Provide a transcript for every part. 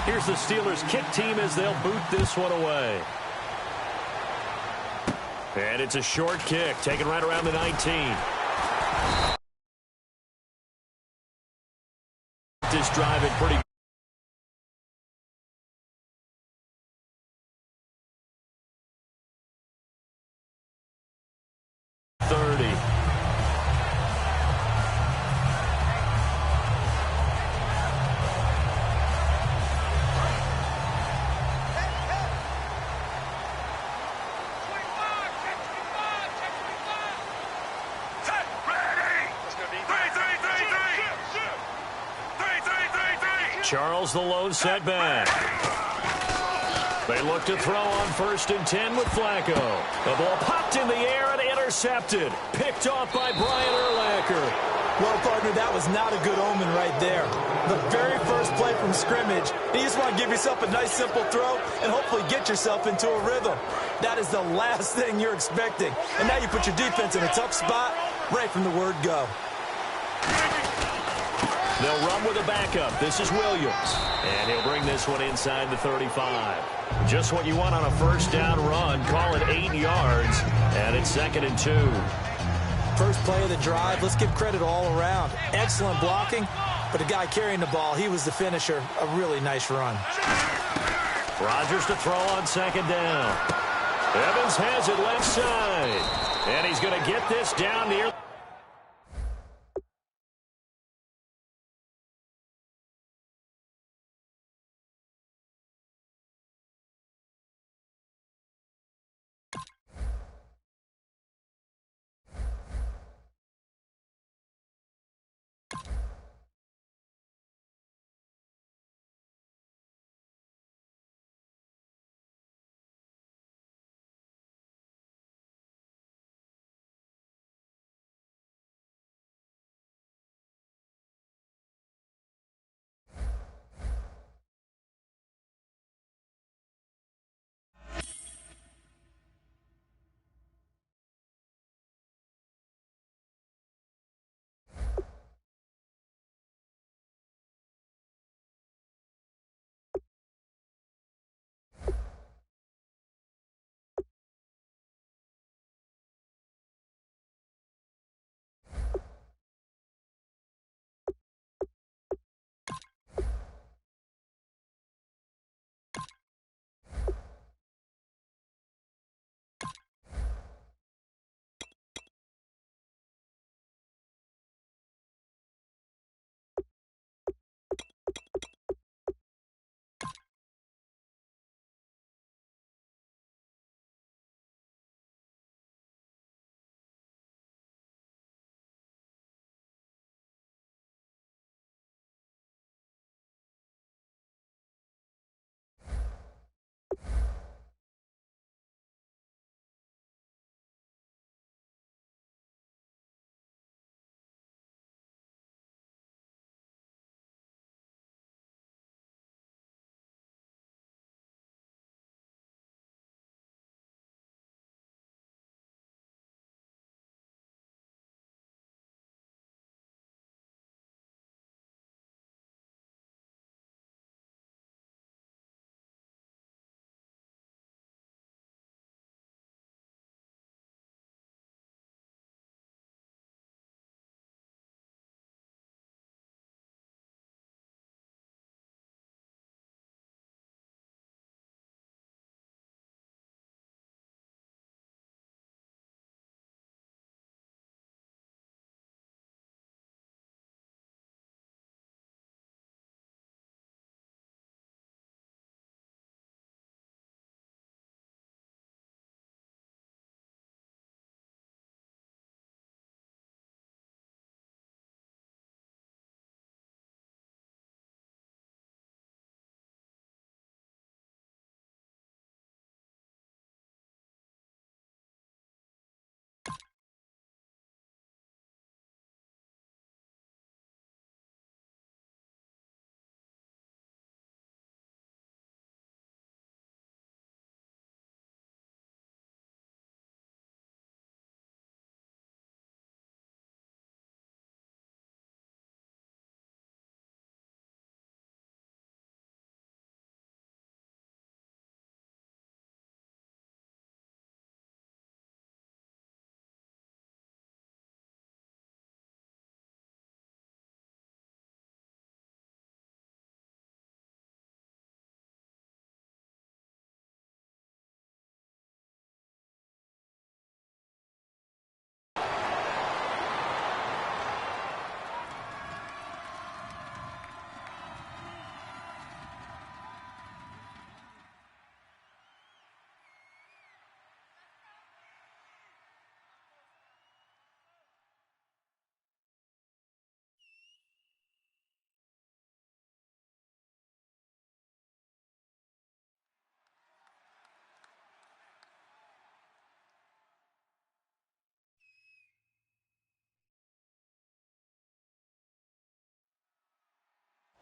Here's the Steelers' kick team as they'll boot this one away. And it's a short kick, taken right around the 19. This drive in pretty. Charles the lone setback. They look to throw on 1st and 10 with Flacco. The ball popped in the air and intercepted. Picked off by Brian Urlacher. Well, partner, that was not a good omen right there. The very first play from scrimmage, you just want to give yourself a nice, simple throw and hopefully get yourself into a rhythm. That is the last thing you're expecting. And now you put your defense in a tough spot right from the word go. They'll run with a backup. This is Williams. And he'll bring this one inside the 35. Just what you want on a first down run. Call it 8 yards. And it's 2nd and 2. First play of the drive. Let's give credit all around. Excellent blocking. But the guy carrying the ball, he was the finisher. A really nice run. Rodgers to throw on 2nd down. Evans has it left side. And he's going to get this down near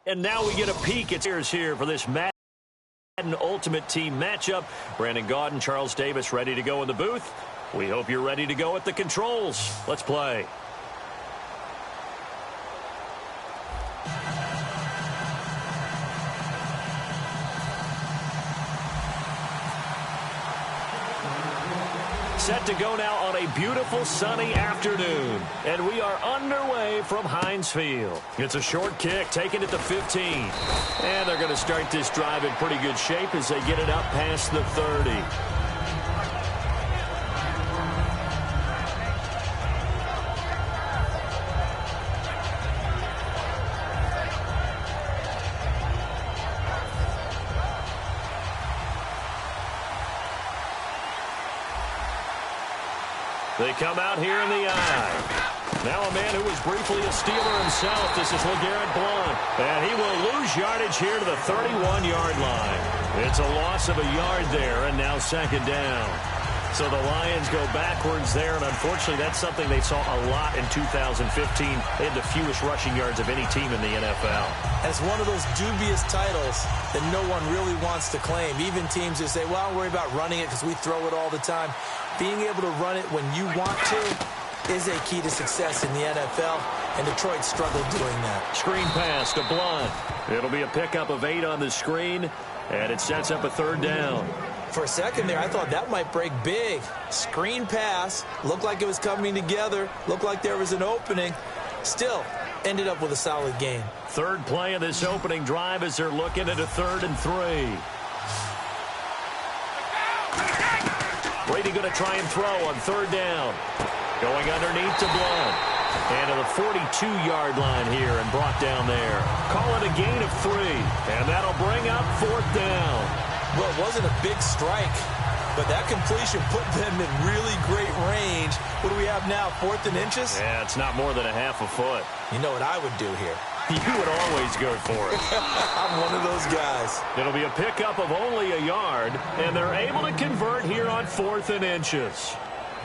And now we get a peek at here for this Madden Ultimate Team matchup. Brandon Gaudin, Charles Davis ready to go in the booth. We hope you're ready to go at the controls. Let's play. Set to go now on a beautiful sunny afternoon. And we are underway from Heinz Field. It's a short kick taken at the 15. And they're going to start this drive in pretty good shape as they get it up past the 30. They come out here in the eye. Now a man who was briefly a Steeler himself. This is LeGarrette Blount. And he will lose yardage here to the 31-yard line. It's a loss of a yard there, and now second down. So the Lions go backwards there, and unfortunately that's something they saw a lot in 2015. They had the fewest rushing yards of any team in the NFL. And it's one of those dubious titles that no one really wants to claim. Even teams who say, well, don't worry about running it because we throw it all the time. Being able to run it when you want to is a key to success in the NFL, and Detroit struggled doing that. Screen pass to Blount. It'll be a pickup of 8 on the screen, and it sets up a third down. For a second there, I thought that might break big. Screen pass, looked like it was coming together, looked like there was an opening. Still, ended up with a solid gain. Third play of this opening drive as they're looking at a 3rd and 3. Brady going to try and throw on 3rd down. Going underneath to Blount. And to the 42-yard line here and brought down there. Call it a gain of 3. And that'll bring up 4th down. Well, it wasn't a big strike, but that completion put them in really great range. What do we have now, 4th and inches? Yeah, it's not more than a half a foot. You know what I would do here? You would always go for it. I'm one of those guys. It'll be a pickup of only a yard, and they're able to convert here on 4th and inches.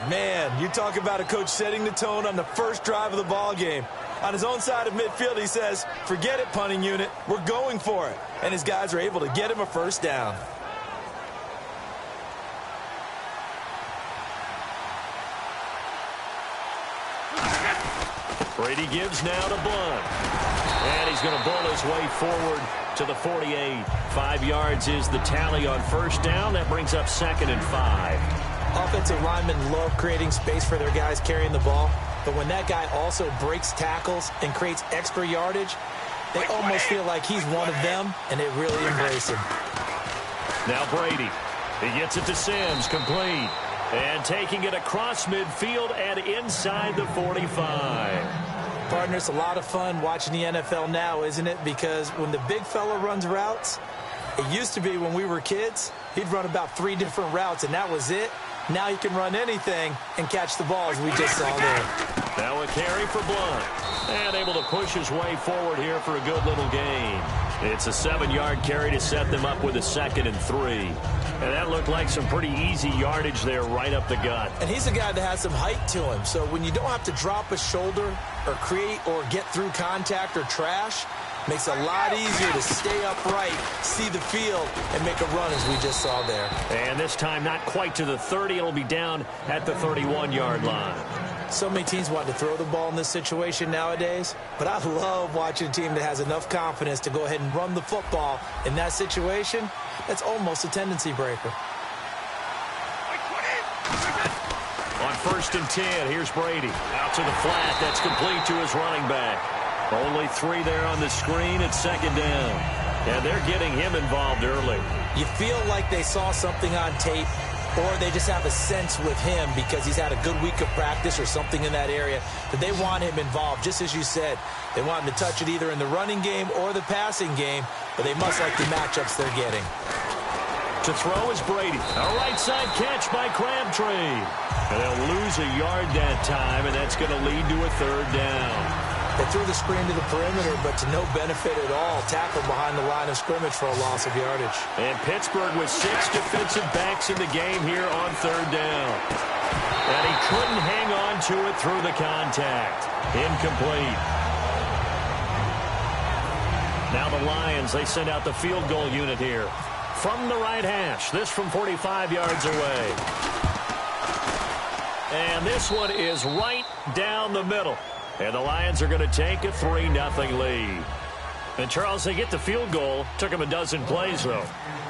Man, you talk about a coach setting the tone on the first drive of the ball game. On his own side of midfield, he says, forget it, punting unit. We're going for it. And his guys are able to get him a first down. Brady gives now to Blount. And he's going to bull his way forward to the 48. 5 yards is the tally on first down. That brings up 2nd and 5. Offensive linemen love creating space for their guys carrying the ball. But when that guy also breaks tackles and creates extra yardage, they almost feel like he's one of them, and they really embrace him. Now Brady. He gets it to Sims, complete. And taking it across midfield and inside the 45. Partner, it's a lot of fun watching the NFL now, isn't it? Because when the big fella runs routes, it used to be when we were kids, he'd run about 3 different routes, and that was it. Now he can run anything and catch the ball, as we just saw there. Now a carry for Blount. And able to push his way forward here for a good little gain. It's a 7-yard carry to set them up with a 2nd and 3. And that looked like some pretty easy yardage there right up the gut. And he's a guy that has some height to him. So when you don't have to drop a shoulder or create or get through contact or trash, makes it a lot easier to stay upright, see the field, and make a run as we just saw there. And this time not quite to the 30. It'll be down at the 31-yard line. So many teams want to throw the ball in this situation nowadays, but I love watching a team that has enough confidence to go ahead and run the football in that situation. That's almost a tendency breaker. On 1st and 10, here's Brady. Out to the flat. That's complete to his running back. Only 3 there on the screen. It's 2nd down. And they're getting him involved early. You feel like they saw something on tape, or they just have a sense with him because he's had a good week of practice or something in that area that they want him involved, just as you said. They want him to touch it either in the running game or the passing game, but they must like the matchups they're getting. To throw is Brady. A right side catch by Crabtree. And they'll lose a yard that time, and that's going to lead to a 3rd down. They threw the screen to the perimeter, but to no benefit at all. Tackled behind the line of scrimmage for a loss of yardage. And Pittsburgh with 6 defensive backs in the game here on 3rd down. And he couldn't hang on to it through the contact. Incomplete. Now the Lions, they send out the field goal unit here. From the right hash, this from 45 yards away. And this one is right down the middle. And the Lions are going to take a 3-0 lead. And, Charles, they get the field goal. Took them a dozen plays, though.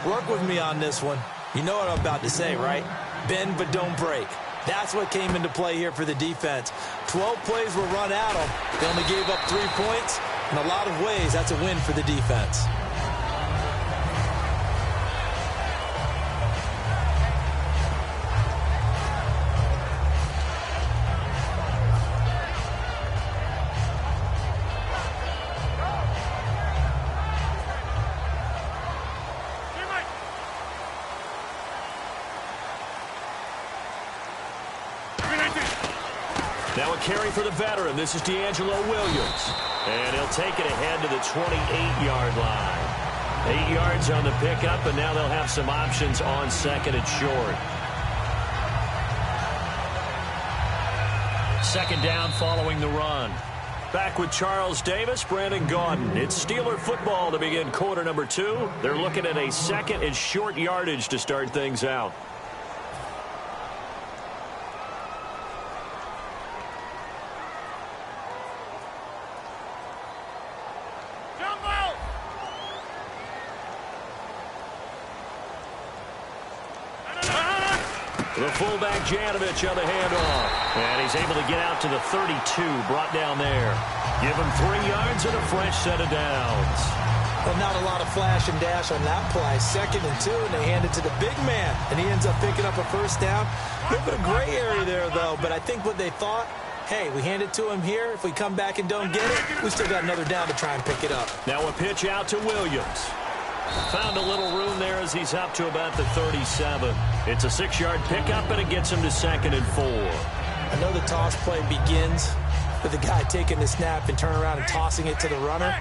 Work with me on this one. You know what I'm about to say, right? Bend but don't break. That's what came into play here for the defense. 12 plays were run at them. They only gave up 3 points. In a lot of ways, that's a win for the defense. Now a carry for the veteran. This is D'Angelo Williams. And he'll take it ahead to the 28-yard line. 8 yards on the pickup, and now they'll have some options on second and short. Second down following the run. Back with Charles Davis, Brandon Gaudin. It's Steeler football to begin quarter number 2. They're looking at a second and short yardage to start things out. The fullback, Janovich, on the handoff. And he's able to get out to the 32, brought down there. Give him 3 yards and a fresh set of downs. Well, not a lot of flash and dash on that play. Second and 2, and they hand it to the big man. And he ends up picking up a first down. A little bit of gray area there, though. But I think what they thought, hey, we hand it to him here. If we come back and don't get it, we still got another down to try and pick it up. Now a pitch out to Williams. Found a little room there as he's up to about the 37. It's a 6-yard pickup, and it gets him to second and 4. I know the toss play begins with the guy taking the snap and turning around and tossing it to the runner.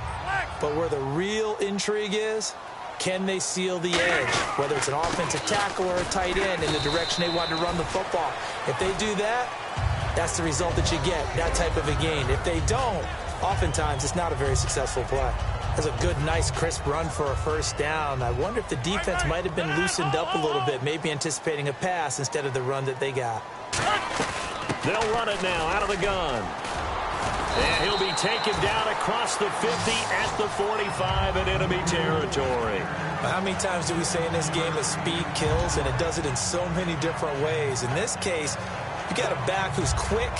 But where the real intrigue is, can they seal the edge? Whether it's an offensive tackle or a tight end in the direction they want to run the football. If they do that, that's the result that you get, that type of a gain. If they don't, oftentimes it's not a very successful play. That's a good, nice, crisp run for a first down. I wonder if the defense might have been loosened up a little bit, maybe anticipating a pass instead of the run that they got. They'll run it now out of the gun. And he'll be taken down across the 50 at the 45 in enemy territory. How many times do we say in this game that speed kills, and it does it in so many different ways? In this case, you got a back who's quick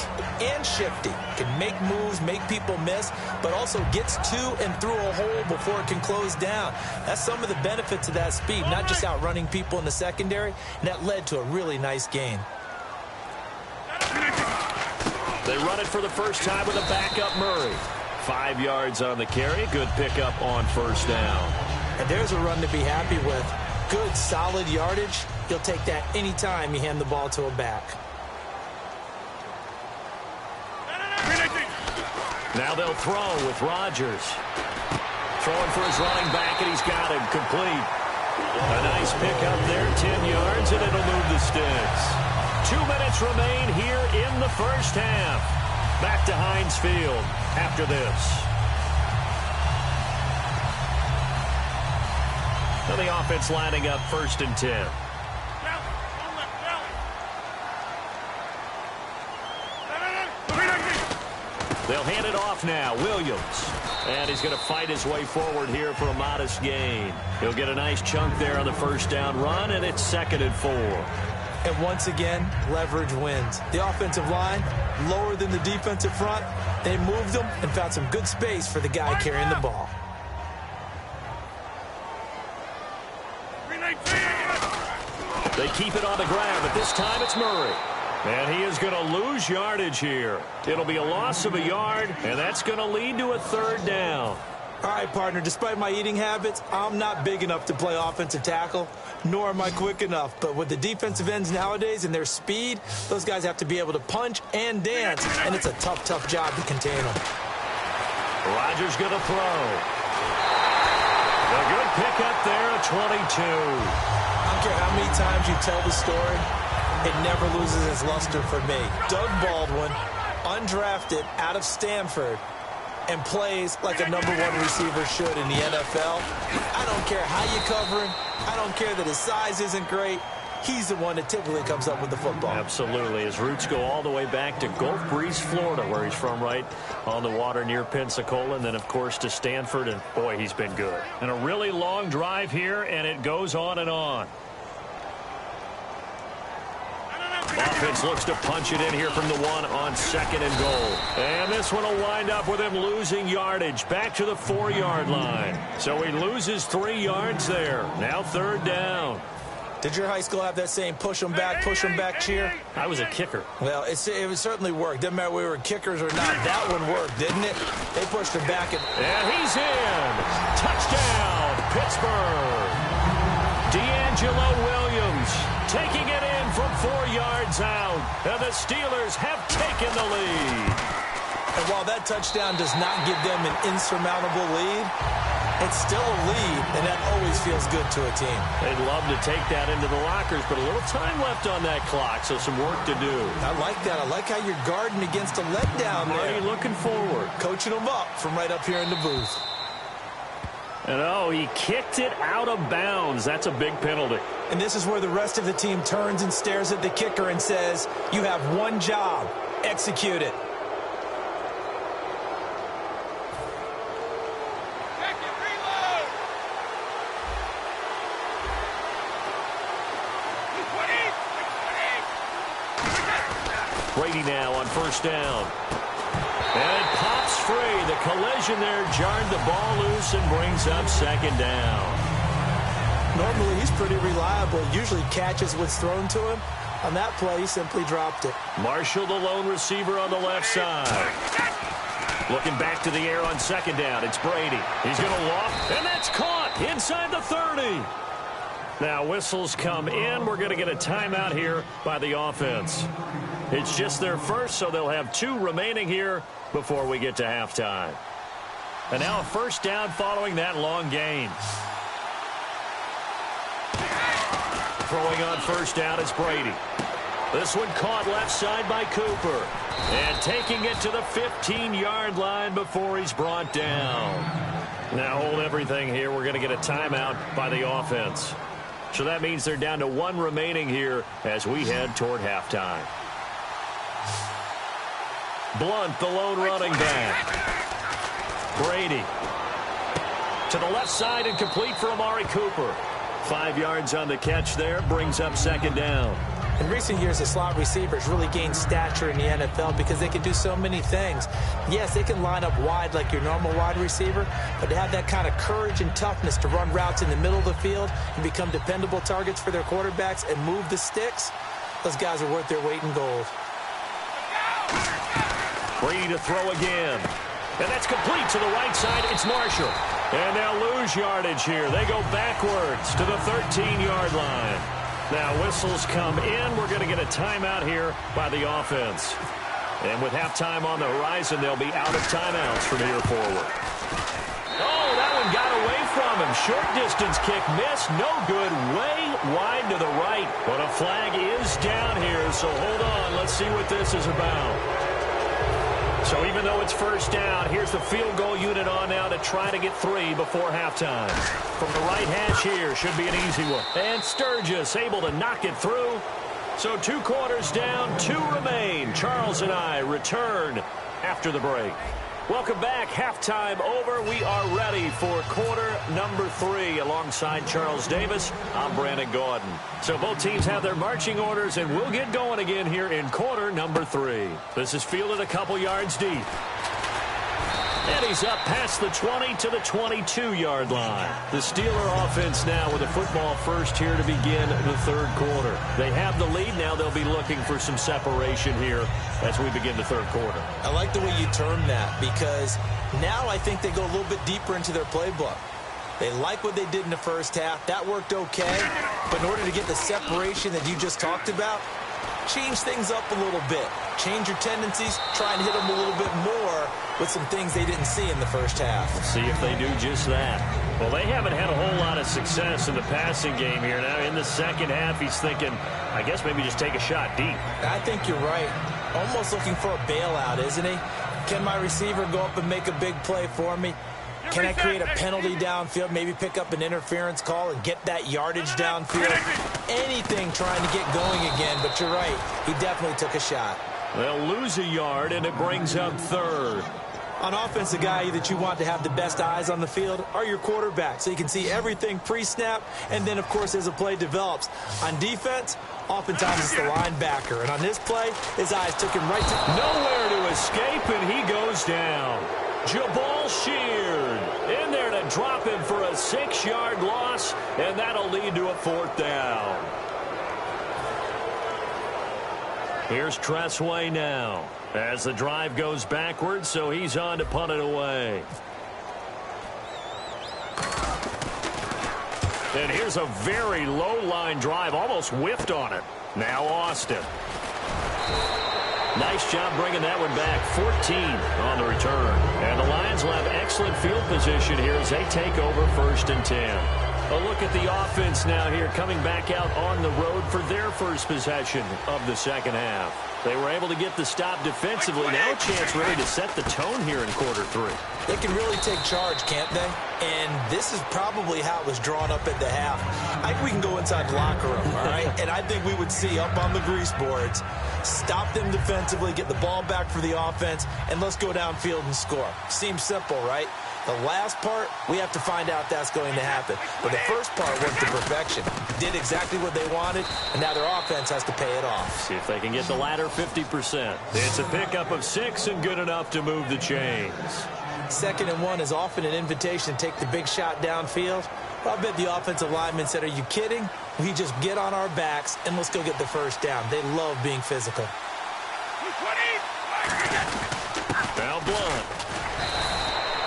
and shifty, can make moves, make people miss, but also gets to and through a hole before it can close down. That's some of the benefits of that speed, not just outrunning people in the secondary, and that led to a really nice gain. They run it for the first time with a backup Murray. 5 yards on the carry, good pickup on first down. And there's a run to be happy with. Good, solid yardage. You'll take that anytime you hand the ball to a back. Now they'll throw with Rodgers. Throwing for his running back, and he's got him complete. A nice pickup there, 10 yards, and it'll move the sticks. 2 minutes remain here in the first half. Back to Heinz Field after this. And the offense lining up 1st and 10. They'll hand it off now. Williams. And he's going to fight his way forward here for a modest gain. He'll get a nice chunk there on the first down run, and it's 2nd and 4. And once again, leverage wins. The offensive line, lower than the defensive front. They moved them and found some good space for the guy carrying the ball. They keep it on the ground, but this time it's Murray. And he is going to lose yardage here. It'll be a loss of a yard, and that's going to lead to a 3rd down. All right, partner, despite my eating habits, I'm not big enough to play offensive tackle, nor am I quick enough. But with the defensive ends nowadays and their speed, those guys have to be able to punch and dance, and it's a tough, tough job to contain them. Rodgers going to throw. A good pickup there at 22. I don't care how many times you tell the story, it never loses its luster for me. Doug Baldwin, undrafted out of Stanford, and plays like a #1 receiver should in the NFL. I don't care how you cover him. I don't care that his size isn't great. He's the one that typically comes up with the football. Absolutely. His roots go all the way back to Gulf Breeze, Florida, where he's from, right on the water near Pensacola, and then, of course, to Stanford, and, boy, he's been good. And a really long drive here, and it goes on and on. Offense looks to punch it in here from the 1 on 2nd and goal. And this one will wind up with him losing yardage back to the 4-yard line. So he loses 3 yards there. Now 3rd down. Did your high school have that same push them back cheer? I was a kicker. Well, it certainly worked. Didn't matter if we were kickers or not. That one worked, didn't it? They pushed him back. And he's in. Touchdown, Pittsburgh. D'Angelo Williams taking it in from 4 yards out. And the Steelers have taken the lead. And while that touchdown does not give them an insurmountable lead, it's still a lead, and that always feels good to a team. They'd love to take that into the lockers, but a little time left on that clock, so some work to do. I like that. I like how you're guarding against a letdown there. Already looking forward. Coaching them up from right up here in the booth. And, oh, he kicked it out of bounds. That's a big penalty. And this is where the rest of the team turns and stares at the kicker and says, you have one job. Execute it. Brady now on 1st down. And it pops free. The collision there jarred the ball loose and brings up 2nd down. Normally, he's pretty reliable. Usually catches what's thrown to him. On that play, he simply dropped it. Marshall, the lone receiver on the left side. Looking back to the air on 2nd down. It's Brady. He's going to loft, and that's caught inside the 30. Now whistles come in. We're going to get a timeout here by the offense. It's just their first, so they'll have 2 remaining here before we get to halftime. And now a 1st down following that long gain. Throwing on 1st down is Brady. This one caught left side by Cooper. And taking it to the 15-yard line before he's brought down. Now hold everything here. We're going to get a timeout by the offense. So that means they're down to 1 remaining here as we head toward halftime. Blunt, the lone running back. Brady. To the left side and complete for Amari Cooper. 5 yards on the catch there. Brings up 2nd down. In recent years, the slot receivers really gained stature in the NFL because they can do so many things. Yes, they can line up wide like your normal wide receiver, but to have that kind of courage and toughness to run routes in the middle of the field and become dependable targets for their quarterbacks and move the sticks, those guys are worth their weight in gold. Brady to throw again. And that's complete to the right side. It's Marshall. And they'll lose yardage here. They go backwards to the 13-yard line. Now whistles come in. We're going to get a timeout here by the offense. And with halftime on the horizon, they'll be out of timeouts from here forward. Oh, that one got away from him. Short distance kick missed. No good. Way wide to the right. But a flag is down here, so hold on. Let's see what this is about. So even though it's 1st down, here's the field goal unit on now to try to get 3 before halftime. From the right hash here, should be an easy one. And Sturgis able to knock it through. So 2 quarters down, 2 remain. Charles and I return after the break. Welcome back. Halftime over. We are ready for quarter number 3. Alongside Charles Davis, I'm Brandon Gordon. So both teams have their marching orders, and we'll get going again here in quarter number 3. This is fielded a couple yards deep. And he's up past the 20 to the 22-yard line. The Steeler offense now with a football first here to begin the 3rd quarter. They have the lead. Now they'll be looking for some separation here as we begin the 3rd quarter. I like the way you term that because now I think they go a little bit deeper into their playbook. They like what they did in the 1st half. That worked okay. But in order to get the separation that you just talked about, change things up a little bit. Change your tendencies. Try and hit them a little bit more with some things they didn't see in the 1st half. Let's see if they do just that. Well, they haven't had a whole lot of success in the passing game here. Now, in the 2nd half, he's thinking, I guess maybe just take a shot deep. I think you're right. Almost looking for a bailout, isn't he? Can my receiver go up and make a big play for me? Can I create a penalty downfield, maybe pick up an interference call and get that yardage downfield? Anything trying to get going again, but you're right. He definitely took a shot. They'll lose a yard, and it brings up third. On offense, the guy that you want to have the best eyes on the field are your quarterback, so you can see everything pre-snap, and then, of course, as the play develops. On defense, oftentimes it's the linebacker, and on this play, his eyes took him right to... Nowhere to escape, and he goes down. Jabal Sheard in there to drop him for a 6-yard loss, and that'll lead to a 4th down. Here's Tressway now as the drive goes backwards, so he's on to punt it away. And here's a very low line drive, almost whiffed on it. Now Austin. Nice job bringing that one back. 14 on the return. And the Lions will have excellent field position here as they take over 1st and 10. A look at the offense now here, coming back out on the road for their first possession of the second half. They were able to get the stop defensively. Now a chance really to set the tone here in quarter 3. They can really take charge, can't they? And this is probably how it was drawn up at the half. I think we can go inside the locker room, all right? And I think we would see up on the grease boards, stop them defensively, get the ball back for the offense, and let's go downfield and score. Seems simple, right? The last part, we have to find out that's going to happen. But the first part went to perfection. Did exactly what they wanted, and now their offense has to pay it off. See if they can get the latter 50%. It's a pickup of 6 and good enough to move the chains. 2nd and 1 is often an invitation to take the big shot downfield. I bet the offensive lineman said, are you kidding? We just get on our backs and let's go get the first down. They love being physical. Now Blunt.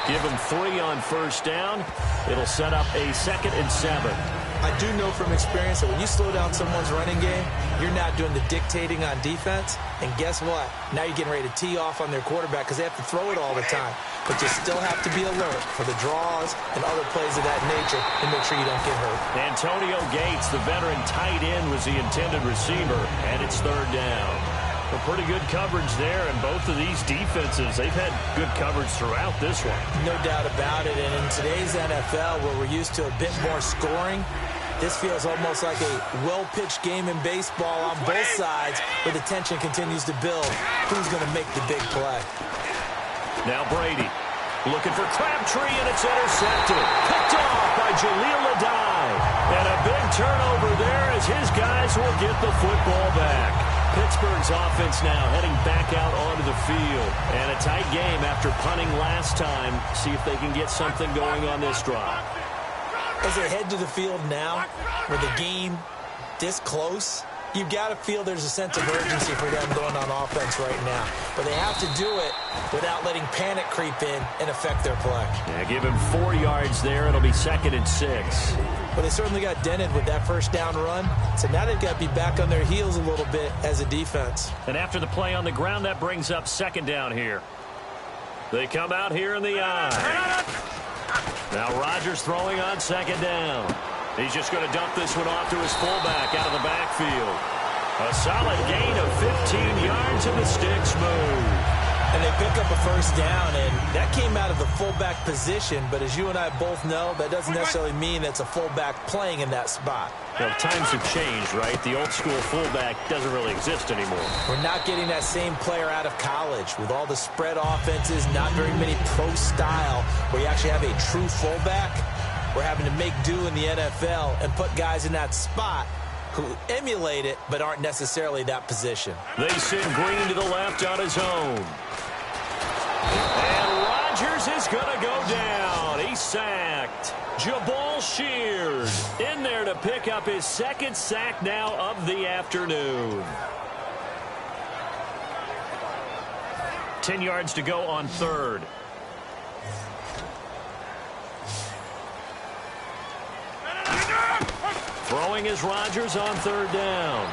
Give him 3 on 1st down. It'll set up a 2nd and 7. I do know from experience that when you slow down someone's running game, you're not doing the dictating on defense. And guess what? Now you're getting ready to tee off on their quarterback because they have to throw it all the time. But you still have to be alert for the draws and other plays of that nature and make sure you don't get hurt. Antonio Gates, the veteran tight end, was the intended receiver, and it's 3rd down. Well, pretty good coverage there, and both of these defenses, they've had good coverage throughout this one. No doubt about it, and in today's NFL, where we're used to a bit more scoring, this feels almost like a well-pitched game in baseball on both sides, where the tension continues to build. Who's going to make the big play? Now Brady looking for Crabtree, and it's intercepted. Picked off by Jaleel Adai. And a big turnover there as his guys will get the football back. Pittsburgh's offense now heading back out onto the field. And a tight game after punting last time. See if they can get something going on this drive. As they head to the field now, with the game this close, you've got to feel there's a sense of urgency for them going on offense right now. But they have to do it without letting panic creep in and affect their play. Yeah, give him 4 yards there. It'll be 2nd and 6. But they certainly got dented with that first down run. So now they've got to be back on their heels a little bit as a defense. And after the play on the ground, that brings up 2nd down here. They come out here in the eye. Now Rodgers throwing on 2nd down. He's just going to dump this one off to his fullback out of the backfield. A solid gain of 15 yards, and the sticks move. And they pick up a first down, and that came out of the fullback position. But as you and I both know, that doesn't necessarily mean that's a fullback playing in that spot. Well, times have changed, right? The old school fullback doesn't really exist anymore. We're not getting that same player out of college with all the spread offenses, not very many pro style, where you actually have a true fullback. We're having to make do in the NFL and put guys in that spot who emulate it but aren't necessarily that position. They send Green to the left on his own. And Rodgers is going to go down. He's sacked. Jabal Sheard in there to pick up his 2nd sack now of the afternoon. 10 yards to go on 3rd. Throwing is Rodgers on 3rd down.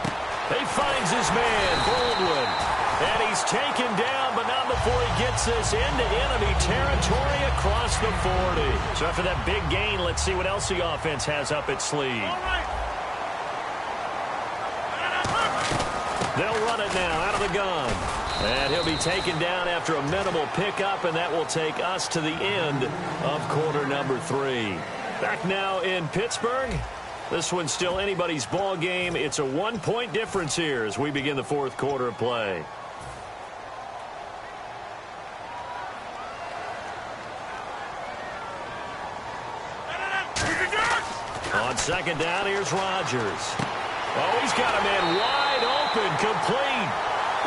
He finds his man, Baldwin. And he's taken down, but not before he gets this into enemy territory across the 40. So after that big gain, let's see what else the offense has up its sleeve. They'll run it now out of the gun. And he'll be taken down after a minimal pickup, and that will take us to the end of quarter number 3. Back now in Pittsburgh. This one's still anybody's ball game. It's a 1-point difference here as we begin the fourth quarter of play. On second down, here's Rodgers. Oh, he's got a man wide open, complete.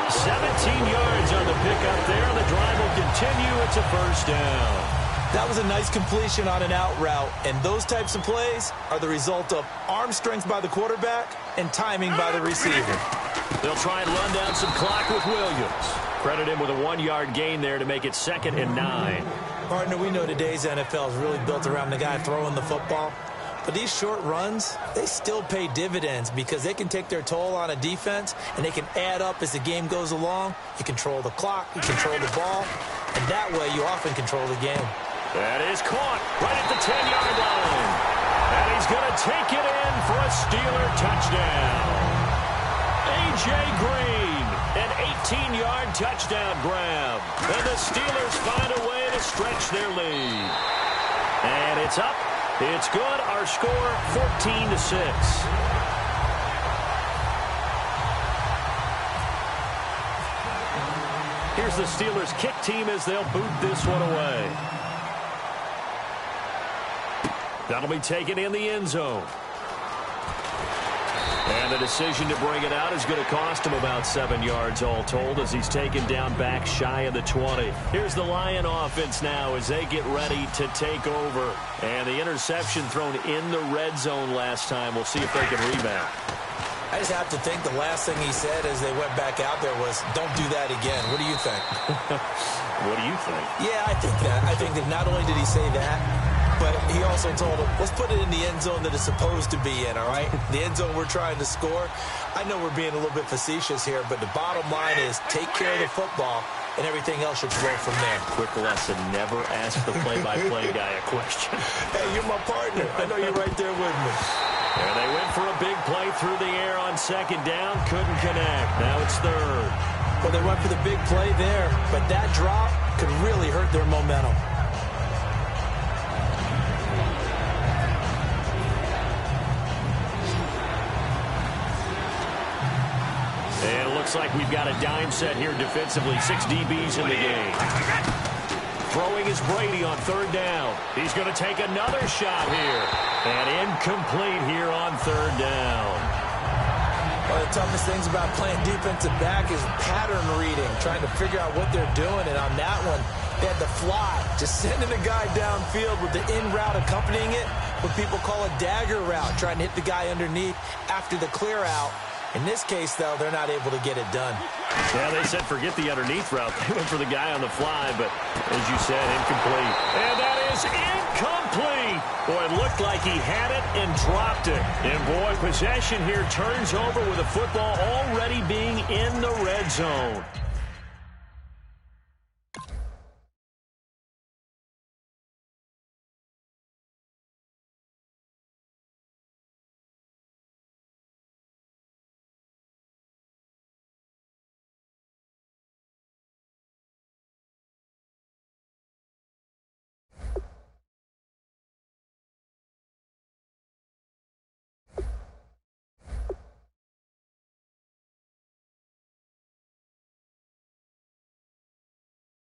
17 yards on the pickup there. The drive will continue. It's a first down. That was a nice completion on an out route, and those types of plays are the result of arm strength by the quarterback and timing by the receiver. They'll try and run down some clock with Williams. Credit him with a 1-yard gain there to make it 2nd and 9. Partner, we know today's NFL is really built around the guy throwing the football. But these short runs, they still pay dividends because they can take their toll on a defense, and they can add up as the game goes along. You control the clock, you control the ball, and that way you often control the game. That is caught right at the 10-yard line. And he's going to take it in for a Steeler touchdown. A.J. Green, an 18-yard touchdown grab. And the Steelers find a way to stretch their lead. And it's up. It's good. Our score, 14-6. Here's the Steelers kick team as they'll boot this one away. That'll be taken in the end zone. And the decision to bring it out is going to cost him about 7 yards all told as he's taken down back shy of the 20. Here's the Lion offense now as they get ready to take over. And the interception thrown in the red zone last time. We'll see if they can rebound. I just have to think the last thing he said as they went back out there was, don't do that again. What do you think? What do you think? Yeah, I think that. I think that not only did he say that, but he also told him, let's put it in the end zone that it's supposed to be in, all right? The end zone we're trying to score. I know we're being a little bit facetious here, but the bottom line is take care of the football, and everything else should flow from there. Quick lesson, never ask the play-by-play guy a question. Hey, you're my partner. I know you're right there with me. And they went for a big play through the air on second down. Couldn't connect. Now it's third. Well, they went for the big play there, but that drop could really hurt their momentum. And it looks like we've got a dime set here defensively. 6 DBs in the game. Throwing is Brady on third down. He's going to take another shot here. And incomplete here on third down. One of the toughest things about playing defensive back is pattern reading, trying to figure out what they're doing. And on that one, they had the fly, just sending a guy downfield with the in route accompanying it, what people call a dagger route, trying to hit the guy underneath after the clear out. In this case, though, they're not able to get it done. Yeah, they said forget the underneath route. They went for the guy on the fly, but as you said, incomplete. And that is incomplete. Boy, it looked like he had it and dropped it. And, boy, possession here turns over with the football already being in the red zone.